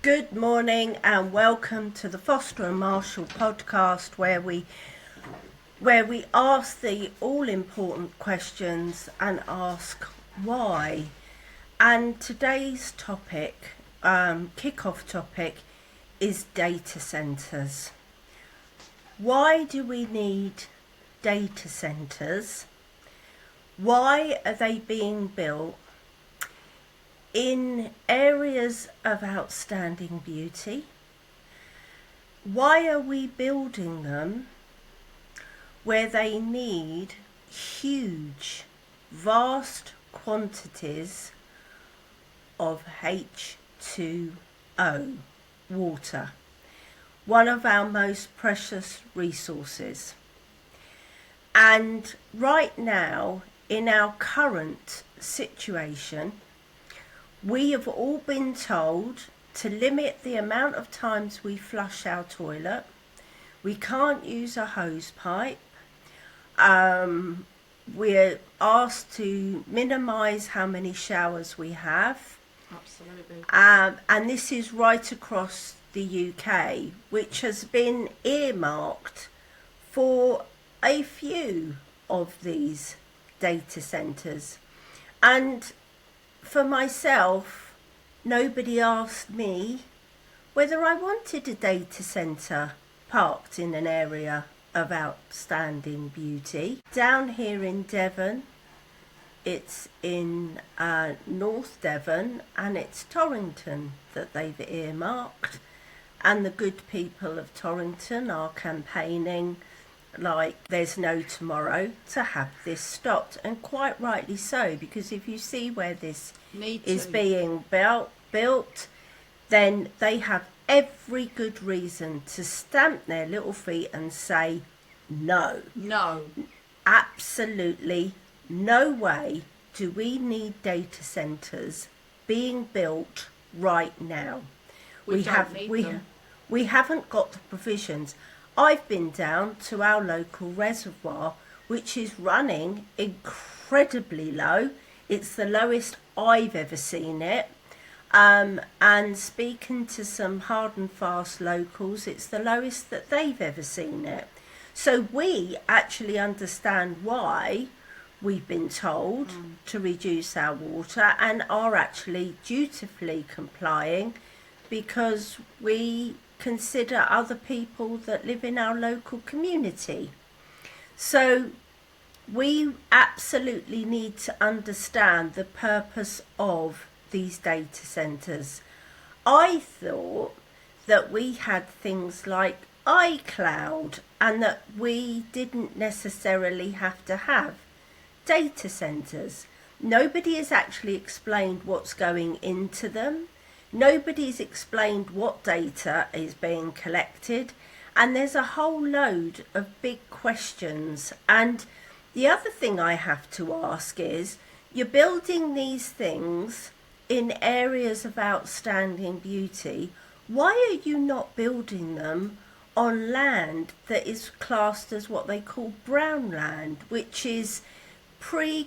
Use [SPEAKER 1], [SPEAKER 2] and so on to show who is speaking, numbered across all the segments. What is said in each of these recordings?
[SPEAKER 1] Good morning and welcome to the Foster and Marshall podcast where we ask the all-important questions and ask why. And today's topic, kick-off topic, is data centres. Why do we need data centres? Why are they being built in areas of outstanding beauty? Why are we building them where they need huge, vast quantities of H2O, water, one of our most precious resources? And right now, in our current situation, we have all been told to limit the amount of times we flush our toilet. We can't use a hose pipe. We're asked to minimise how many showers we have.
[SPEAKER 2] Absolutely.
[SPEAKER 1] And this is right across the UK, which has been earmarked for a few of these data centres. And for myself, nobody asked me whether I wanted a data centre parked in an area of outstanding beauty. Down here in Devon, it's in North Devon, and it's Torrington that they've earmarked, and the good people of Torrington are campaigning like there's no tomorrow to have this stopped, and quite rightly so, because if you see where this is being built, then they have every good reason to stamp their little feet and say no. Absolutely no way do we need data centres being built right now. We haven't got the provisions. I've been down to our local reservoir, which is running incredibly low. It's the lowest I've ever seen it. And speaking to some hard and fast locals, it's the lowest that they've ever seen it. So we actually understand why we've been told to reduce our water, and are actually dutifully complying, because we consider other people that live in our local community. So we absolutely need to understand the purpose of these data centres. I thought that we had things like iCloud and that we didn't necessarily have to have data centres. Nobody has actually explained what's going into them. Nobody's explained what data is being collected, and there's a whole load of big questions. And the other thing I have to ask is, you're building these things in areas of outstanding beauty. Why are you not building them on land that is classed as what they call brown land, which is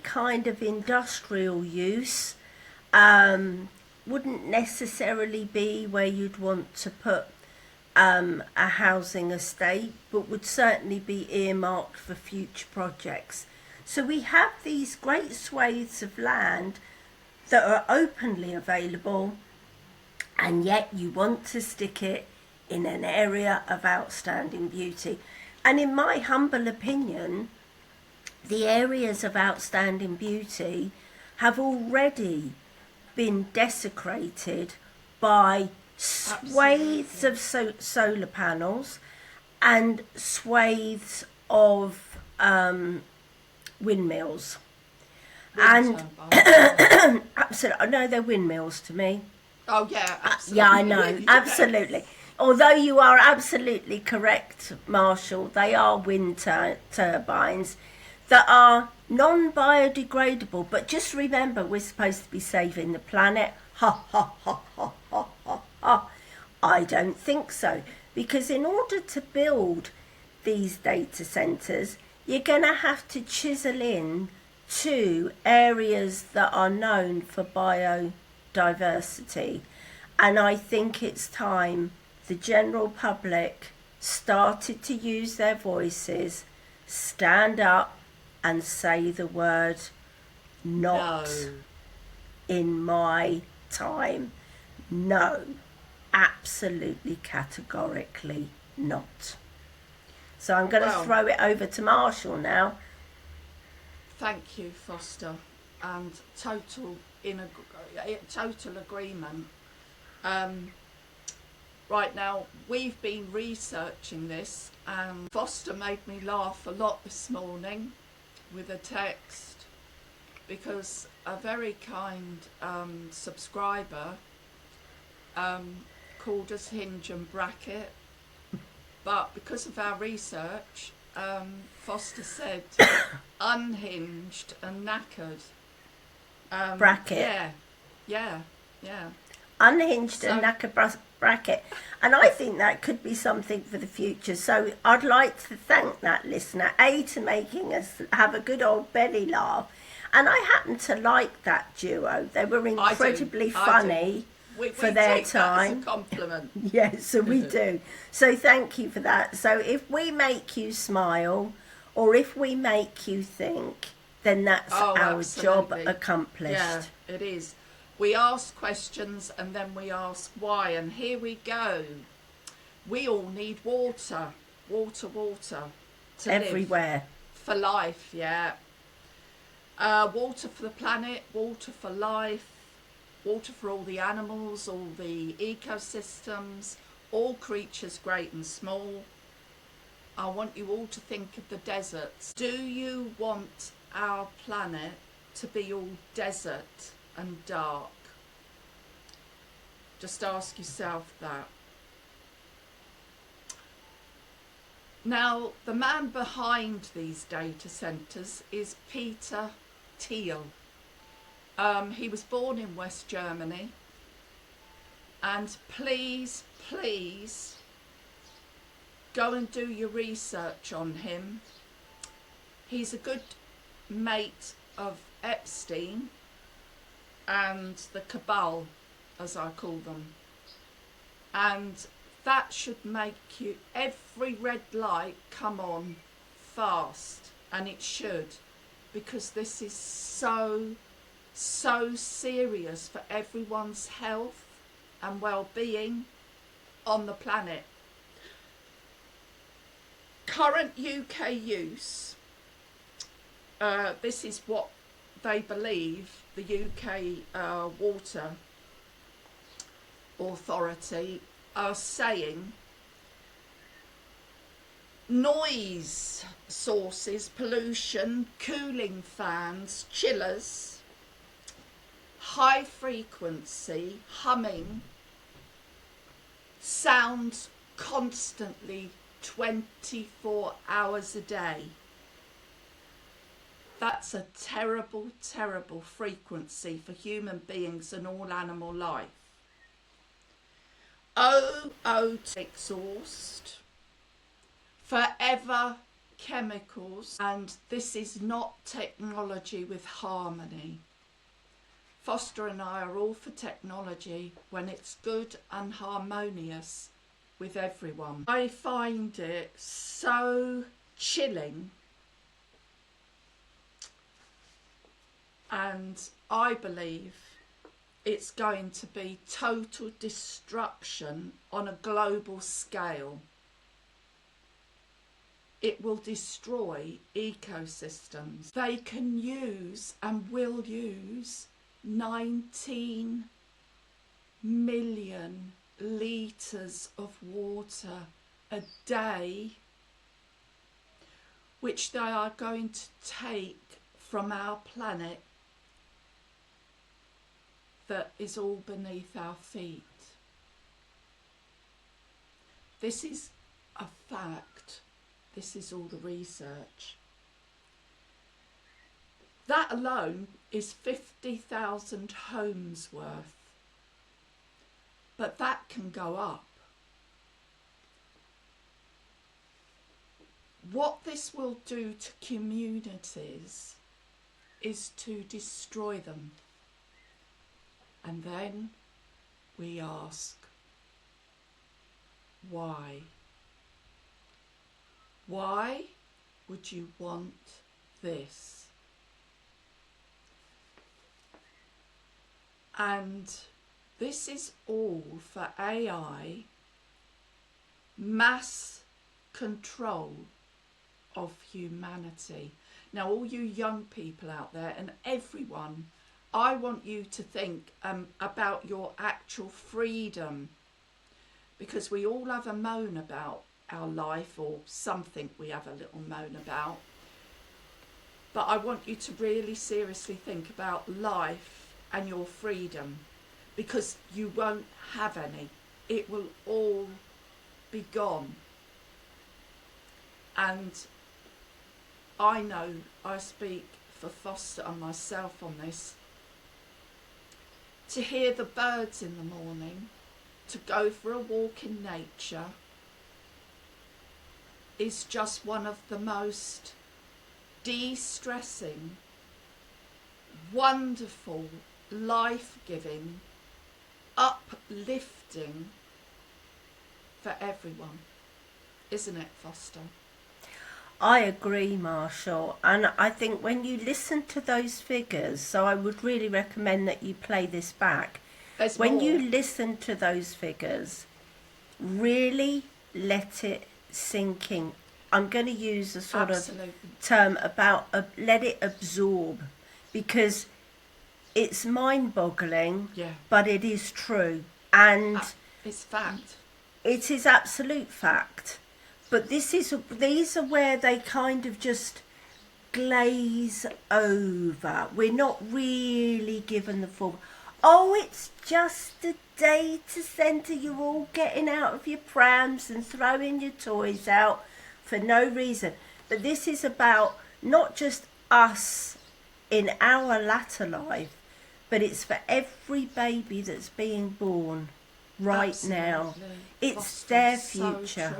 [SPEAKER 1] kind of industrial use? Wouldn't necessarily be where you'd want to put a housing estate, but would certainly be earmarked for future projects. So we have these great swathes of land that are openly available, and yet you want to stick it in an area of outstanding beauty. And in my humble opinion, the areas of outstanding beauty have already been desecrated by swathes of solar panels and swathes of windmills. And absolutely, no, they're windmills to me.
[SPEAKER 2] Oh yeah, absolutely.
[SPEAKER 1] Yeah, I know, absolutely. Although you are absolutely correct, Marshall, they are wind turbines that are non-biodegradable. But just remember, we're supposed to be saving the planet. Ha, ha, ha, ha, ha, ha, ha. I don't think so. Because in order to build these data centres, you're going to have to chisel in to areas that are known for biodiversity. And I think it's time the general public started to use their voices, stand up and say the word not
[SPEAKER 2] No.
[SPEAKER 1] in my time. No, absolutely categorically not. So I'm going to throw it over to Marshall now.
[SPEAKER 2] Thank you, Foster, and total agreement. Right now, we've been researching this, and Foster made me laugh a lot this morning with a text, because a very kind subscriber called us hinge and bracket, but because of our research, Foster said unhinged and knackered.
[SPEAKER 1] Bracket.
[SPEAKER 2] Yeah.
[SPEAKER 1] Unhinged and knackered bracket. And I think that could be something for the future. So I'd like to thank that listener, to making us have a good old belly laugh. And I happen to like that duo. They were incredibly funny for their time.
[SPEAKER 2] That as a compliment.
[SPEAKER 1] Yes, so we do. So thank you for that. So if we make you smile, or if we make you think, then that's our job accomplished.
[SPEAKER 2] Yeah, it is. We ask questions and then we ask why. And here we go. We all need water. Water to
[SPEAKER 1] everywhere.
[SPEAKER 2] Live. For life, yeah. Water for the planet, water for life, water for all the animals, all the ecosystems, all creatures great and small. I want you all to think of the deserts. Do you want our planet to be all desert and dark? Just ask yourself that. Now, the man behind these data centres is Peter Thiel. He was born in West Germany, and please go and do your research on him. He's a good mate of Epstein and the cabal, as I call them, and that should make you every red light come on fast, and it should, because this is so serious for everyone's health and well-being on the planet. Current UK use, this is what they believe the UK Water Authority are saying: noise sources, pollution, cooling fans, chillers, high frequency humming, sounds constantly 24 hours a day. That's a terrible frequency for human beings and all animal life. Exhaust, forever chemicals, and this is not technology with harmony. Foster and I are all for technology when it's good and harmonious with everyone. I find it so chilling, and I believe it's going to be total destruction on a global scale. It will destroy ecosystems. They can use and will use 19 million litres of water a day, which they are going to take from our planet that is all beneath our feet. This is a fact. This is all the research. That alone is 50,000 homes worth. But that can go up. What this will do to communities is to destroy them. And then we ask, why? Why would you want this? And this is all for AI, mass control of humanity. Now, all you young people out there and everyone, I want you to think about your actual freedom, because we all have a moan about our life, or something we have a little moan about. But I want you to really seriously think about life and your freedom, because you won't have any. It will all be gone. And I know I speak for Foster and myself on this. To hear the birds in the morning, to go for a walk in nature, is just one of the most de-stressing, wonderful, life-giving, uplifting for everyone. Isn't it, Foster?
[SPEAKER 1] I agree, Marshall, and I think when you listen to those figures, so I would really recommend that you play this back. When you listen to those figures, really let it sink in. I'm going to use a sort of term about let it absorb, because it's mind-boggling, but it is true, and
[SPEAKER 2] it's fact.
[SPEAKER 1] It is absolute fact. But these are where they kind of just glaze over. We're not really given the full, oh, it's just a data centre, you're all getting out of your prams and throwing your toys out for no reason. But this is about not just us in our latter life, but it's for every baby that's being born right now. It's their future.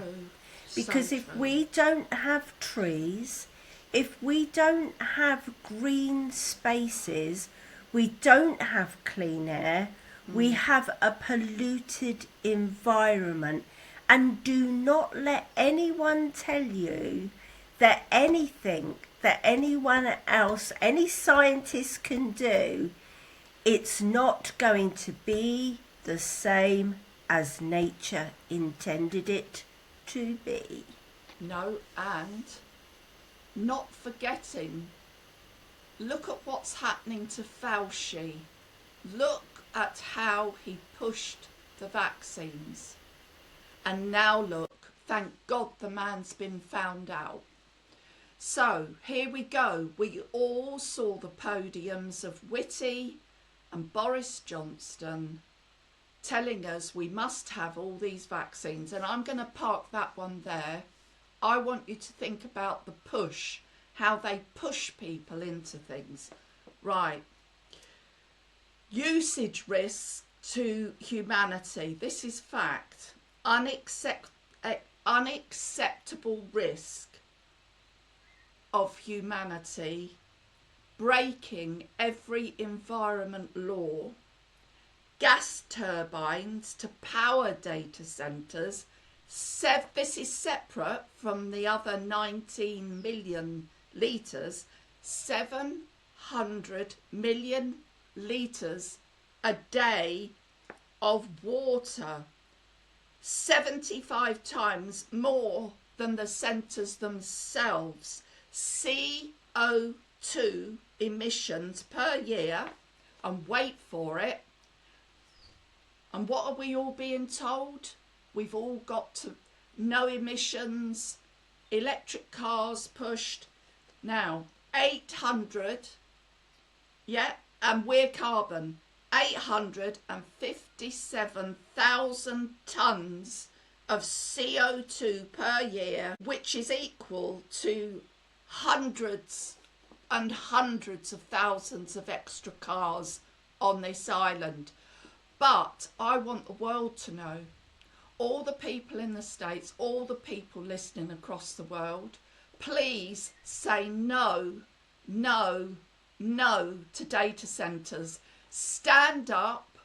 [SPEAKER 1] Because if we don't have trees, if we don't have green spaces, we don't have clean air, we have a polluted environment. And do not let anyone tell you that anything that anyone else, any scientist can do, it's not going to be the same as nature intended it to be.
[SPEAKER 2] No, and not forgetting, look at what's happening to Fauci. Look at how he pushed the vaccines. And now look, thank God the man's been found out. So here we go. We all saw the podiums of Whitty and Boris Johnson telling us we must have all these vaccines. And I'm going to park that one there. I want you to think about the push, how they push people into things. Right. Usage risks to humanity. This is fact. Unacceptable risk of humanity breaking every environment law. Gas turbines to power data centres. This is separate from the other 19 million litres. 700 million litres a day of water. 75 times more than the centres themselves. CO2 emissions per year, and wait for it. And what are we all being told? We've all got to no emissions, electric cars pushed. Now, 800, and we're carbon. 857,000 tonnes of CO2 per year, which is equal to hundreds and hundreds of thousands of extra cars on this island. But I want the world to know, all the people in the States, all the people listening across the world, please say no, no, no to data centres. Stand up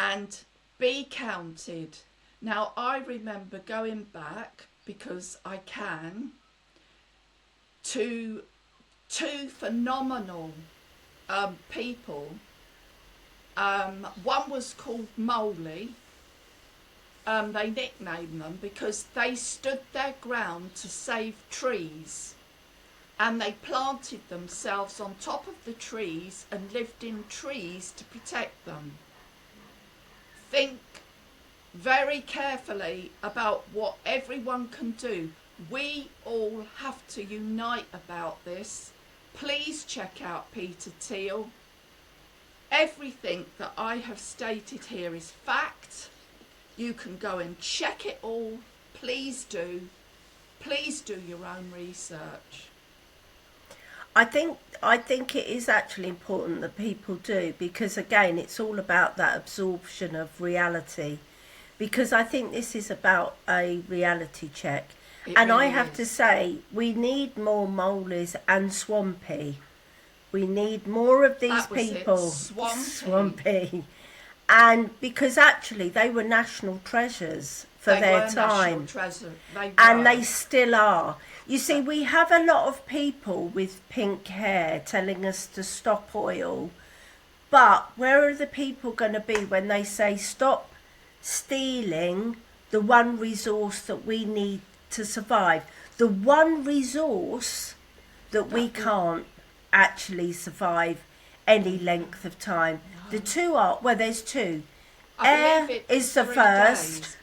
[SPEAKER 2] and be counted. Now, I remember going back, because I can, to two phenomenal people. One was called Moley. They nicknamed them because they stood their ground to save trees, and they planted themselves on top of the trees and lived in trees to protect them. Think very carefully about what everyone can do. We all have to unite about this. Please check out Peter Thiel. Everything that I have stated here is fact. You can go and check it all. Please do. Please do your own research.
[SPEAKER 1] I think it is actually important that people do, because again, it's all about that absorption of reality. Because I think this is about a reality check. And really I have to say, we need more Moleys and Swampy. We need more of these people. Swampy. And because actually they were national treasures for their time. And they still are. You see, we have a lot of people with pink hair telling us to stop oil. But where are the people going to be when they say stop stealing the one resource that we need to survive? The one resource that we can't actually survive any length of time. The two are, well, there's two. Air is the first.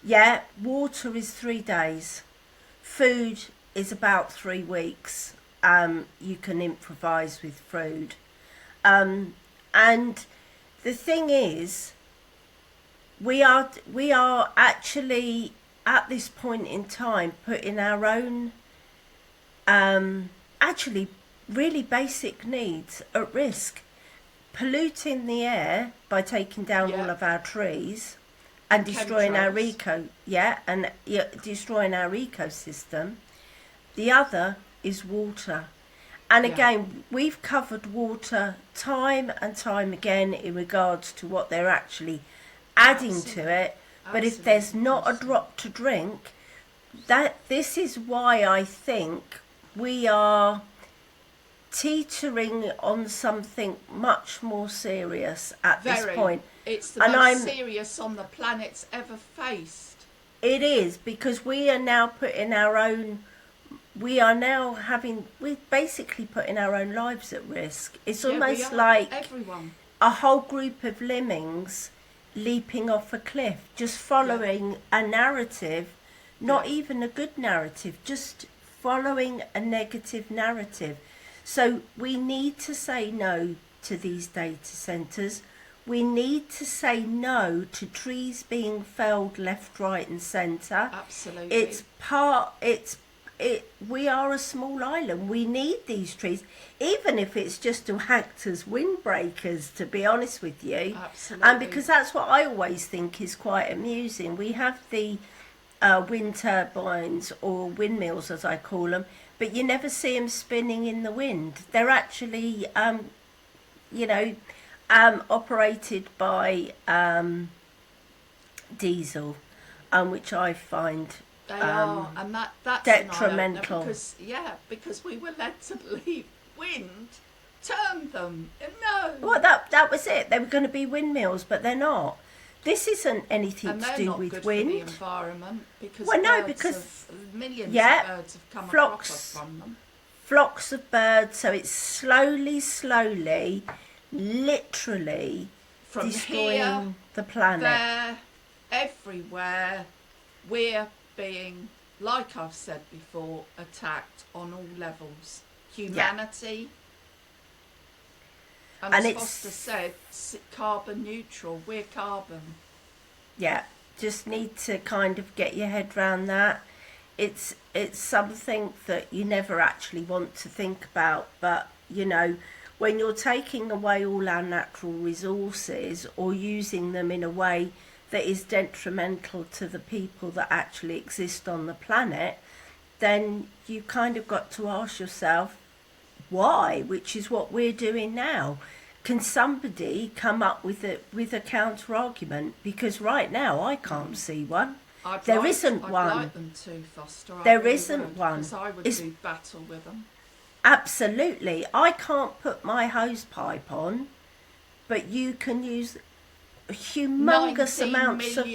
[SPEAKER 1] Yeah, water is 3 days. Food is about 3 weeks. You can improvise with food. And the thing is, we are actually at this point in time putting our own actually really basic needs at risk. Polluting the air by taking down all of our trees and destroying our destroying our ecosystem. The other is water. And again, we've covered water time and time again in regards to what they're actually adding to it. But if there's not a drop to drink, this is why I think we are teetering on something much more serious at this point.
[SPEAKER 2] It's the most serious on the planet's ever faced.
[SPEAKER 1] It is, because we are now putting our own, we're basically putting our own lives at risk. It's almost like
[SPEAKER 2] everyone.
[SPEAKER 1] A whole group of lemmings leaping off a cliff, just following a narrative, not even a good narrative, just following a negative narrative. So we need to say no to these data centres. We need to say no to trees being felled left, right and centre.
[SPEAKER 2] Absolutely.
[SPEAKER 1] We are a small island. We need these trees, even if it's just to act as windbreakers, to be honest with you.
[SPEAKER 2] Absolutely.
[SPEAKER 1] And because that's what I always think is quite amusing. We have the wind turbines, or windmills as I call them, but you never see them spinning in the wind. They're actually, operated by diesel, which I find
[SPEAKER 2] they are, and that's
[SPEAKER 1] detrimental.
[SPEAKER 2] Because we were led to believe wind turned them. No.
[SPEAKER 1] Well, that was it. They were going to be windmills, but they're not. This isn't anything to do with wind.
[SPEAKER 2] And they're not good for the environment, because millions of birds have come across from them.
[SPEAKER 1] Flocks of birds, so it's slowly, literally
[SPEAKER 2] from
[SPEAKER 1] destroying
[SPEAKER 2] here,
[SPEAKER 1] the planet.
[SPEAKER 2] There, everywhere, we're being, like I've said before, attacked on all levels. Humanity. And as Foster said, carbon neutral. We're carbon. Yeah,
[SPEAKER 1] just need to kind of get your head around that. It's something that you never actually want to think about, but when you're taking away all our natural resources or using them in a way that is detrimental to the people that actually exist on the planet, then you've kind of got to ask yourself why, which is what we're doing now. can somebody come up with a counter argument? Because right now I can't see one. There isn't one.
[SPEAKER 2] I'd like them to, Foster.
[SPEAKER 1] There isn't one.
[SPEAKER 2] Because I would do battle with them.
[SPEAKER 1] Absolutely. I can't put my hose pipe on, but you can use humongous amounts of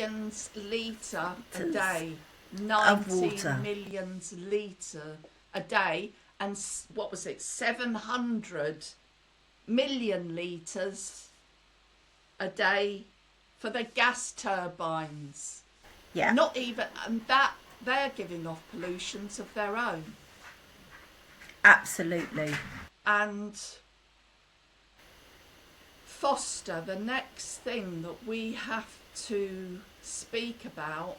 [SPEAKER 2] litre a day. 90
[SPEAKER 1] of water.
[SPEAKER 2] millions litre a day. And what was it? 700 million litres a day for the gas turbines.
[SPEAKER 1] Yeah.
[SPEAKER 2] Not even, and that they're giving off pollutions of their own.
[SPEAKER 1] Absolutely.
[SPEAKER 2] And Foster, the next thing that we have to speak about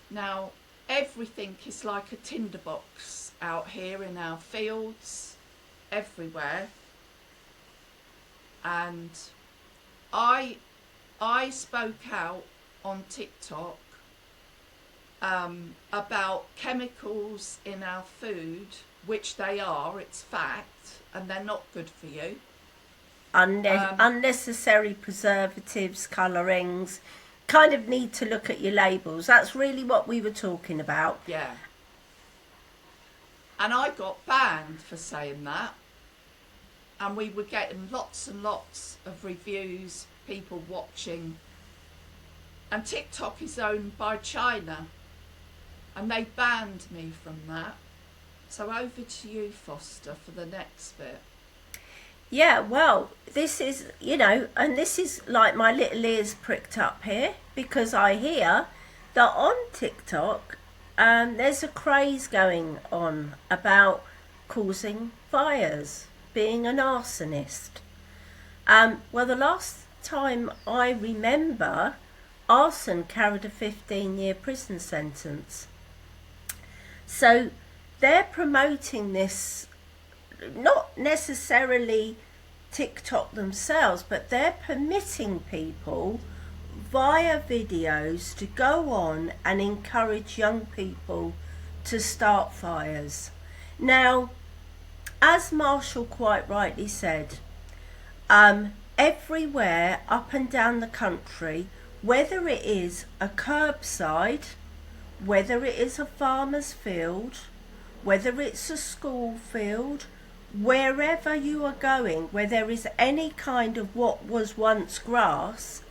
[SPEAKER 2] now, everything is like a tinderbox out here in our fields, everywhere. And I spoke out on TikTok about chemicals in our food, which they are, it's fact, and they're not good for you.
[SPEAKER 1] Unnecessary preservatives, colourings. Kind of need to look at your labels. That's really what we were talking about.
[SPEAKER 2] Yeah. And I got banned for saying that. And we were getting lots and lots of reviews, people watching. And TikTok is owned by China. And they banned me from that. So over to you, Foster, for the next bit.
[SPEAKER 1] Yeah, well, this is, and this is like my little ears pricked up here, because I hear that on TikTok there's a craze going on about causing fires, being an arsonist. Well, the last time I remember, arson carried a 15-year prison sentence. So they're promoting this, not necessarily TikTok themselves, but they're permitting people via videos to go on and encourage young people to start fires. Now, as Marshall quite rightly said, everywhere up and down the country, whether it is a curbside, whether it is a farmer's field, whether it's a school field, wherever you are going, where there is any kind of what was once grass,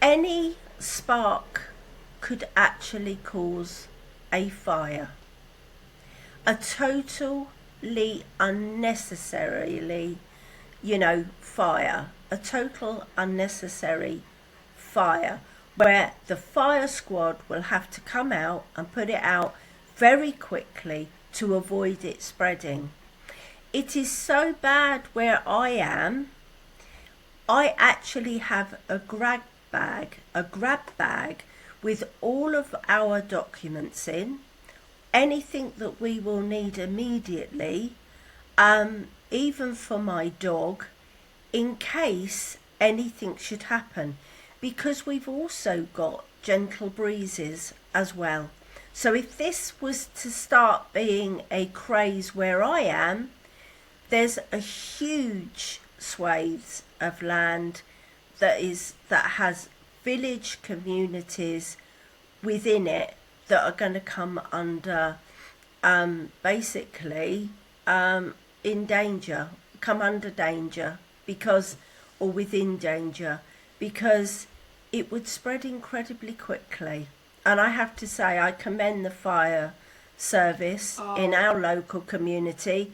[SPEAKER 1] any spark could actually cause a fire. A totally unnecessarily, fire. A total unnecessary fire, where the fire squad will have to come out and put it out very quickly to avoid it spreading. It is so bad where I am, I actually have a grab bag with all of our documents in, anything that we will need immediately, even for my dog, in case anything should happen, because we've also got gentle breezes as well. So if this was to start being a craze where I am, there's a huge swathes of land that has village communities within it that are going to come under in danger, come under danger within danger, because it would spread incredibly quickly. And I have to say, I commend the fire service in our local community.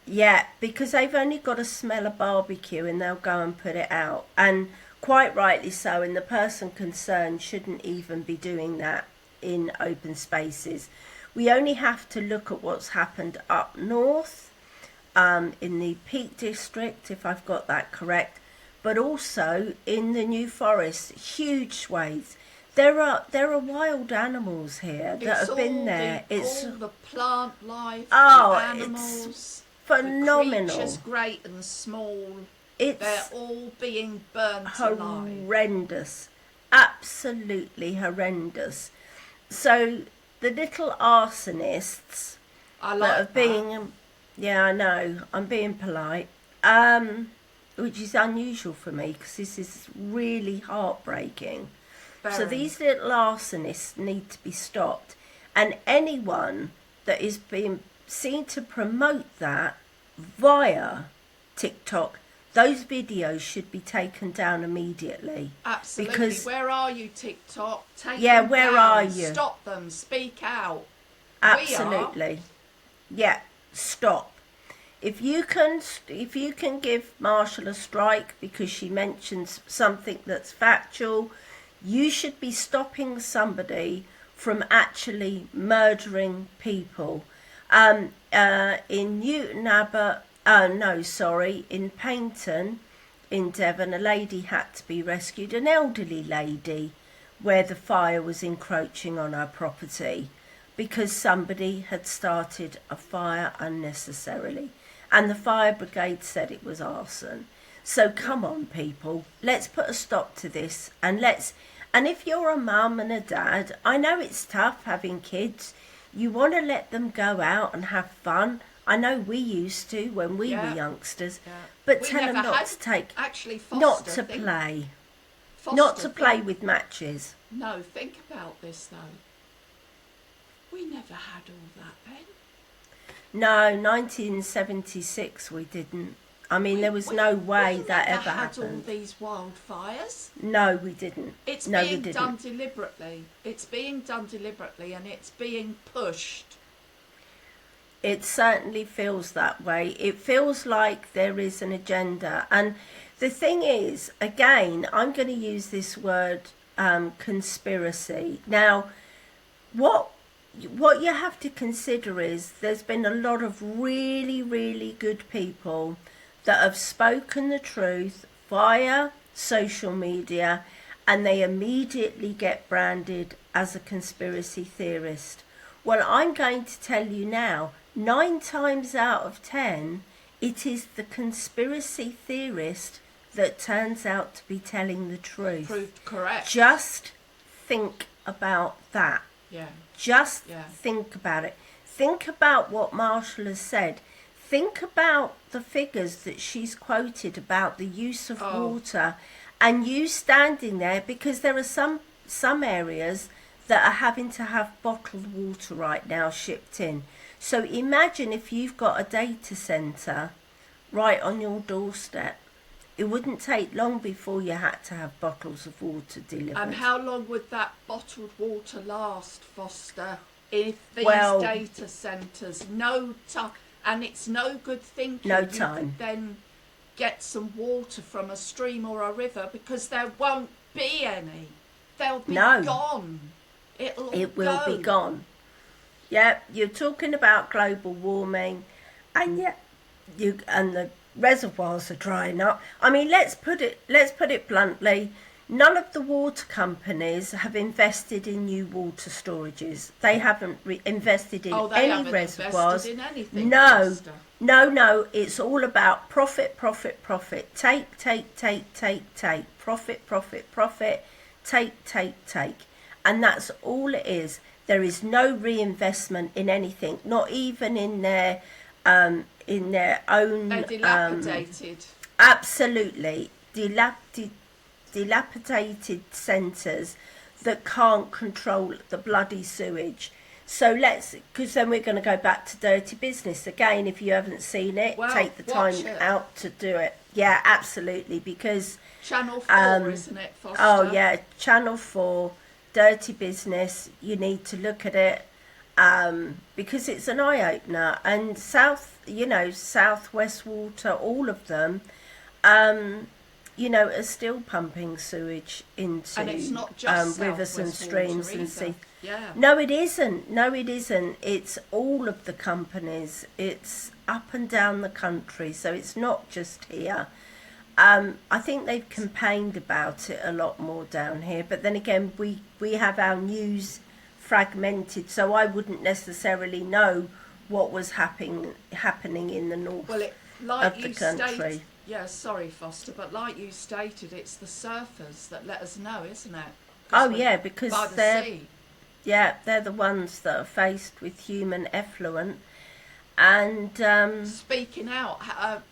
[SPEAKER 1] Yeah, because they've only got to smell a barbecue and they'll go and put it out. And quite rightly so, and the person concerned shouldn't even be doing that in open spaces. We only have to look at what's happened up north, in the Peak District, if I've got that correct, but also in the New Forest, huge swathes. There are wild animals here that have been there.
[SPEAKER 2] It's all the plant life, the animals,
[SPEAKER 1] it's phenomenal.
[SPEAKER 2] The creatures, great and small. They're all being burnt alive.
[SPEAKER 1] Horrendous, absolutely horrendous. So the little arsonists
[SPEAKER 2] I like
[SPEAKER 1] that are being, yeah, I know, I'm being polite. which is unusual for me because this is really heartbreaking. So
[SPEAKER 2] Very.
[SPEAKER 1] these little arsonists need to be stopped, and anyone that is being seen to promote that via TikTok, those videos should be taken down immediately.
[SPEAKER 2] Absolutely.
[SPEAKER 1] Because,
[SPEAKER 2] where are you, TikTok? Take
[SPEAKER 1] yeah,
[SPEAKER 2] them
[SPEAKER 1] where
[SPEAKER 2] down.
[SPEAKER 1] are you?
[SPEAKER 2] Stop them. Speak out.
[SPEAKER 1] Absolutely. Yeah, stop. If you can give Marshall a strike because she mentions something that's factual, you should be stopping somebody from actually murdering people. In Newton Abbot, in Paynton, in Devon, a lady had to be rescued, an elderly lady, where the fire was encroaching on her property because somebody had started a fire unnecessarily. And the fire brigade said it was arson. So come on, people, let's put a stop to this. And if you're a mum and a dad, I know it's tough having kids. You want to let them go out and have fun. I know we used to when we were youngsters.
[SPEAKER 2] Yeah.
[SPEAKER 1] But
[SPEAKER 2] We
[SPEAKER 1] tell them
[SPEAKER 2] never
[SPEAKER 1] not
[SPEAKER 2] had-
[SPEAKER 1] to take,
[SPEAKER 2] Actually, Foster,
[SPEAKER 1] not to
[SPEAKER 2] think-
[SPEAKER 1] play.
[SPEAKER 2] Foster,
[SPEAKER 1] Not to play
[SPEAKER 2] think-
[SPEAKER 1] with matches.
[SPEAKER 2] No, think about this though. We never had all that then.
[SPEAKER 1] No, 1976 we didn't. I mean, there was no way that ever
[SPEAKER 2] had all
[SPEAKER 1] happened.
[SPEAKER 2] these wildfires.
[SPEAKER 1] No, we didn't.
[SPEAKER 2] It's
[SPEAKER 1] No, we
[SPEAKER 2] being
[SPEAKER 1] didn't.
[SPEAKER 2] done deliberately. It's being done deliberately, and it's being pushed.
[SPEAKER 1] It certainly feels that way. It feels like there is an agenda. And the thing is, again, I'm going to use this word conspiracy. Now, what you have to consider is there's been a lot of really, really good people that have spoken the truth via social media, and they immediately get branded as a conspiracy theorist. Well, I'm going to tell you now, 9 times out of 10, it is the conspiracy theorist that turns out to be telling the truth.
[SPEAKER 2] Proved correct.
[SPEAKER 1] Just think about that.
[SPEAKER 2] Yeah.
[SPEAKER 1] Just think about it. Think about what Marshall has said. Think about the figures that she's quoted about the use of water, and you standing there, because there are some areas that are having to have bottled water right now shipped in. So imagine if you've got a data centre right on your doorstep. It wouldn't take long before you had to have bottles of water delivered.
[SPEAKER 2] And how long would that bottled water last, Foster? If these data centres, no time, and it's no good thinking
[SPEAKER 1] No
[SPEAKER 2] you
[SPEAKER 1] time.
[SPEAKER 2] could then get some water from a stream or a river, because there won't be any. They'll be gone. It
[SPEAKER 1] will be gone. Yeah, you're talking about global warming, and the reservoirs are drying up. I mean, let's put it bluntly. None of the water companies have invested in new water storages. They haven't invested in any reservoirs.
[SPEAKER 2] Invested in anything,
[SPEAKER 1] No,
[SPEAKER 2] Foster.
[SPEAKER 1] no. It's all about profit. Take. Profit. Take. And that's all it is. There is no reinvestment in anything, not even in their own.
[SPEAKER 2] They're dilapidated.
[SPEAKER 1] Absolutely, dilapidated centres that can't control the bloody sewage. So because then we're going to go back to dirty business again. If you haven't seen it, take the time out to do it. Yeah, absolutely, because
[SPEAKER 2] Channel 4, isn't it, Foster?
[SPEAKER 1] Oh yeah, Channel 4, dirty business. You need to look at it because it's an eye opener. And South West Water, all of them, are still pumping sewage into
[SPEAKER 2] and it's not just
[SPEAKER 1] rivers and streams and sea.
[SPEAKER 2] Yeah.
[SPEAKER 1] No, it isn't. It's all of the companies. It's up and down the country, so it's not just here. I think they've campaigned about it a lot more down here, but then again, we have our news fragmented, so I wouldn't necessarily know what was happening in the north of the country.
[SPEAKER 2] Yeah, sorry, Foster, but like you stated, it's the surfers that let us know, isn't it?
[SPEAKER 1] Because
[SPEAKER 2] by the sea.
[SPEAKER 1] they're the ones that are faced with human effluent. And
[SPEAKER 2] speaking out,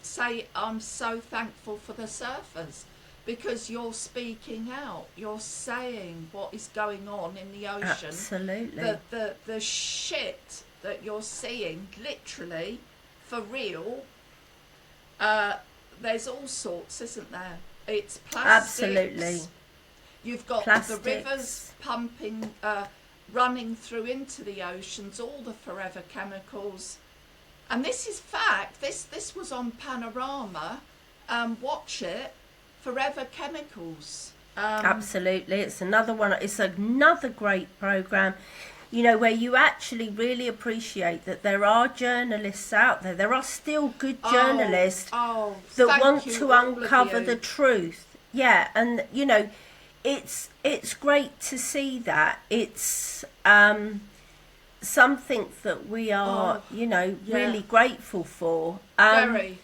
[SPEAKER 2] say I'm so thankful for the surfers, because you're speaking out, you're saying what is going on in the ocean.
[SPEAKER 1] Absolutely.
[SPEAKER 2] The shit that you're seeing, literally, for real. There's all sorts, isn't there? It's plastics.
[SPEAKER 1] Absolutely.
[SPEAKER 2] You've got
[SPEAKER 1] Plastics.
[SPEAKER 2] the rivers pumping, running through into the oceans, all the forever chemicals. And this is fact. This was on Panorama. Watch it. Forever Chemicals.
[SPEAKER 1] Absolutely. It's another one. It's another great program, you know, where you actually really appreciate that there are journalists out there. There are still good journalists that want to uncover the truth. Yeah, and you know, it's great to see that. It's something that we are, you know, really grateful for.
[SPEAKER 2] Very.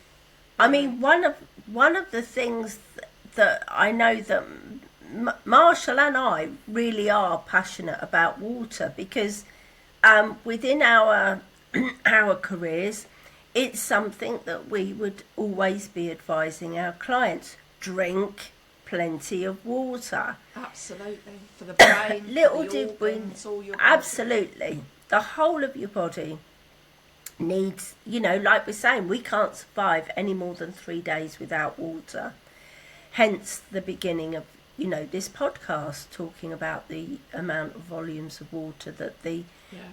[SPEAKER 1] I mean, one of the things that I know that Marshall and I really are passionate about water, because within our our careers, it's something that we would always be advising our clients: drink plenty of water.
[SPEAKER 2] Absolutely, for the brain,
[SPEAKER 1] Little
[SPEAKER 2] for the
[SPEAKER 1] did we,
[SPEAKER 2] organs, all your
[SPEAKER 1] absolutely, the whole of your body needs, you know, like we're saying, we can't survive any more than 3 days without water. Hence the beginning of, you know, this podcast, talking about the amount of volumes of water that the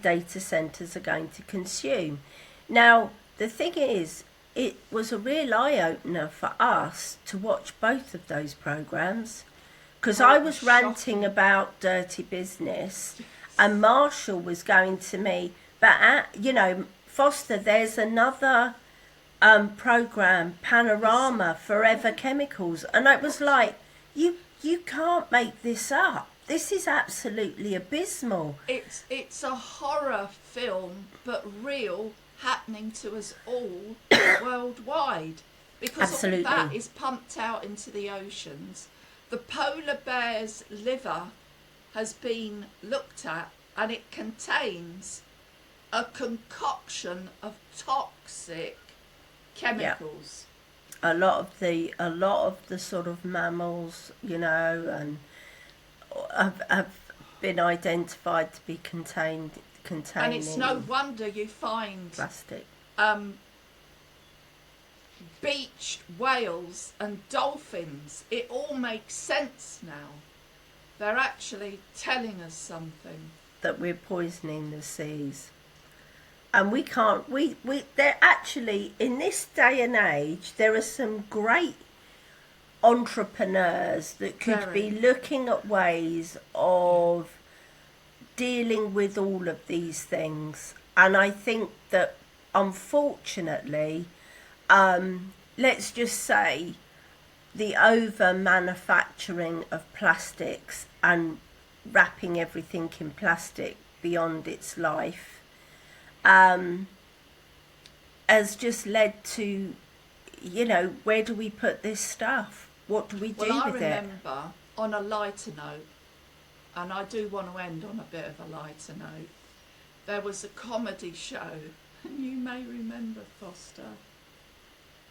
[SPEAKER 1] data centres are going to consume. Now, the thing is, it was a real eye-opener for us to watch both of those programmes, because I was ranting about dirty business and Marshall was going to me, but, you know, Foster, there's another programme, Panorama, Forever Chemicals. And I was like, you can't make this up. This is absolutely abysmal.
[SPEAKER 2] It's a horror film, but real, happening to us all worldwide. Because
[SPEAKER 1] Absolutely.
[SPEAKER 2] all that is pumped out into the oceans. The polar bear's liver has been looked at, and it contains a concoction of toxic chemicals.
[SPEAKER 1] A lot of the sort of mammals, you know, and have been identified to be containing.
[SPEAKER 2] And it's no wonder you find
[SPEAKER 1] plastic.
[SPEAKER 2] Beached whales and dolphins. It all makes sense now. They're actually telling us something.
[SPEAKER 1] That we're poisoning the seas. And we can't, they're actually, in this day and age, there are some great entrepreneurs that could be looking at ways of dealing with all of these things. And I think that, unfortunately, let's just say, the over manufacturing of plastics and wrapping everything in plastic beyond its life has just led to, you know, where do we put this stuff? What do we do with it?
[SPEAKER 2] Well, I remember, on a lighter note, and I do want to end on a bit of a lighter note, there was a comedy show, and you may remember, Foster,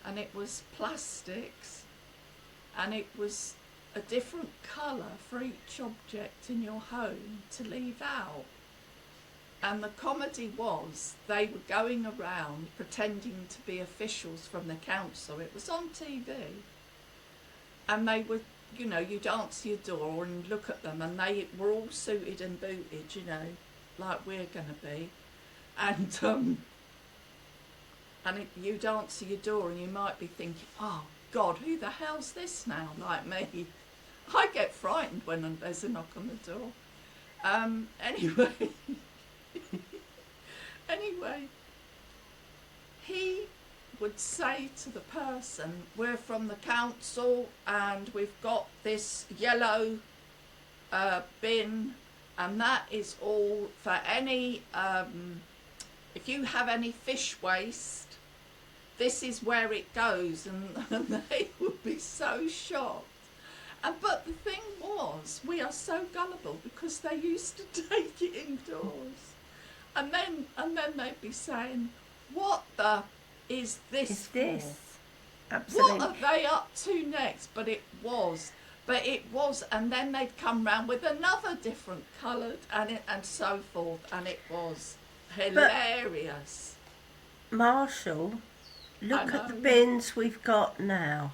[SPEAKER 2] and it was plastics, and it was a different colour for each object in your home to leave out. And the comedy was, they were going around pretending to be officials from the council. It was on TV. And they were, you know, you'd answer your door and look at them, and they were all suited and booted, you know, like we're going to be. And you'd answer your door and you might be thinking, oh, God, who the hell's this now, like me? I get frightened when there's a knock on the door. Anyway, he would say to the person, we're from the council and we've got this yellow bin, and that is all for any, if you have any fish waste, this is where it goes. And they would be so shocked. But the thing was, we are so gullible, because they used to take it indoors. And then they'd be saying, what the is this
[SPEAKER 1] Is
[SPEAKER 2] for?
[SPEAKER 1] this? Absolutely.
[SPEAKER 2] What are they up to next? But it was, and then they'd come round with another different coloured, and so forth, and it was hilarious.
[SPEAKER 1] But, Marshall, look at the bins we've got now.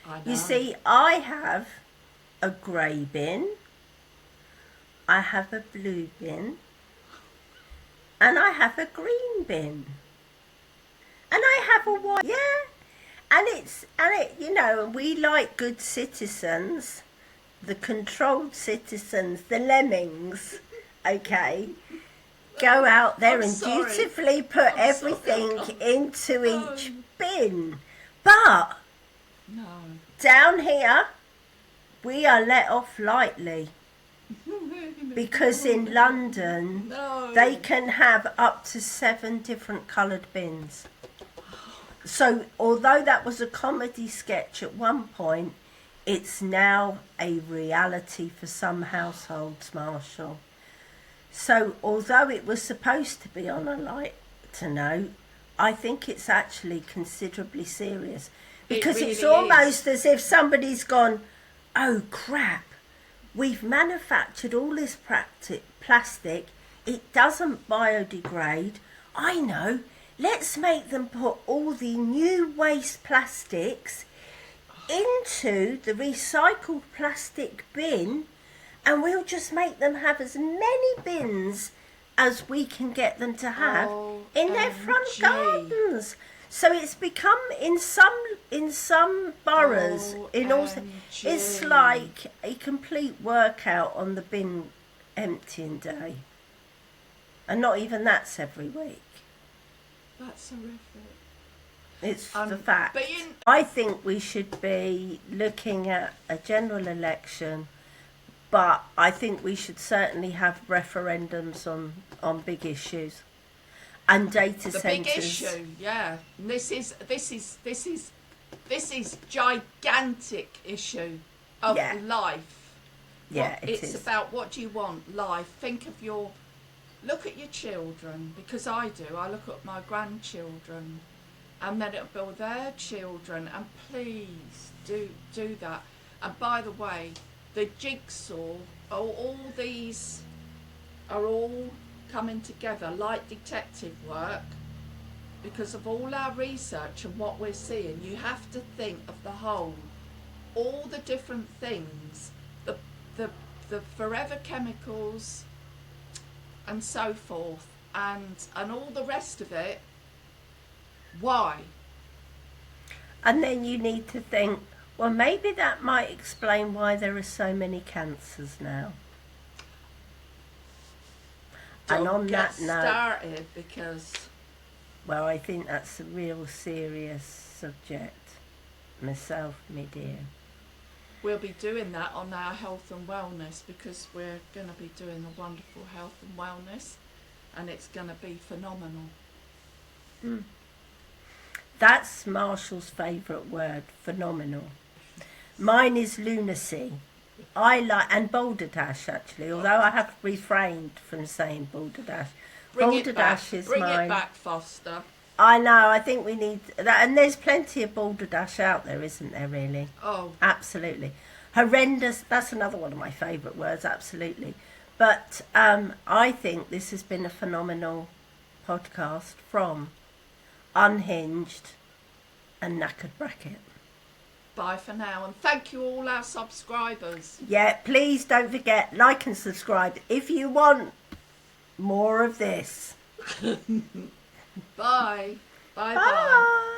[SPEAKER 2] I know.
[SPEAKER 1] You see, I have a grey bin, I have a blue bin, and I have a green bin. And I have a white, and it, you know, we like good citizens, the controlled citizens, the lemmings, okay, go out there and dutifully put everything into each bin. But down here, we are let off lightly. Because in London, they can have up to 7 different coloured bins. So, although that was a comedy sketch at one point, it's now a reality for some households, Marshall. So, although it was supposed to be on a lighter note, I think it's actually considerably serious. Because it's almost as if somebody's gone, oh crap, we've manufactured all this plastic, it doesn't biodegrade. I know, let's make them put all the new waste plastics into the recycled plastic bin, and we'll just make them have as many bins as we can get them to have in their front gardens. So it's become in some boroughs, it's like a complete workout on the bin emptying day, and not even that's every week.
[SPEAKER 2] That's horrific.
[SPEAKER 1] It's the fact. I think we should be looking at a general election, but I think we should certainly have referendums on big issues. And data centres.
[SPEAKER 2] The big issue, yeah. This is gigantic issue of life.
[SPEAKER 1] Yeah,
[SPEAKER 2] it's about what do you want, life. Look at your children, because I do. I look at my grandchildren, and then it'll be their children, and please do that. And by the way, the jigsaw, all these are all coming together like detective work because of all our research and what we're seeing. You have to think of the whole, all the different things, the forever chemicals and so forth, and all the rest of it. Why?
[SPEAKER 1] And then you need to think, well, maybe that might explain why there are so many cancers now. And on that note,
[SPEAKER 2] started because,
[SPEAKER 1] well, I think that's a real serious subject. Myself, me dear.
[SPEAKER 2] We'll be doing that on our health and wellness, because we're going to be doing a wonderful health and wellness, and it's going to be phenomenal.
[SPEAKER 1] That's Marshall's favourite word, phenomenal. Mine is lunacy. I like, and balderdash actually, although I have refrained from saying balderdash. Balderdash is mine.
[SPEAKER 2] Bring it back, Foster.
[SPEAKER 1] I know, I think we need that, and there's plenty of balderdash out there, isn't there, really?
[SPEAKER 2] Oh.
[SPEAKER 1] Absolutely. Horrendous, that's another one of my favourite words, absolutely. But I think this has been a phenomenal podcast from Unhinged and Knackered Bracket.
[SPEAKER 2] Bye for now, and thank you all our subscribers.
[SPEAKER 1] Yeah, please don't forget, like and subscribe if you want more of this.
[SPEAKER 2] Bye. Bye.
[SPEAKER 1] Bye.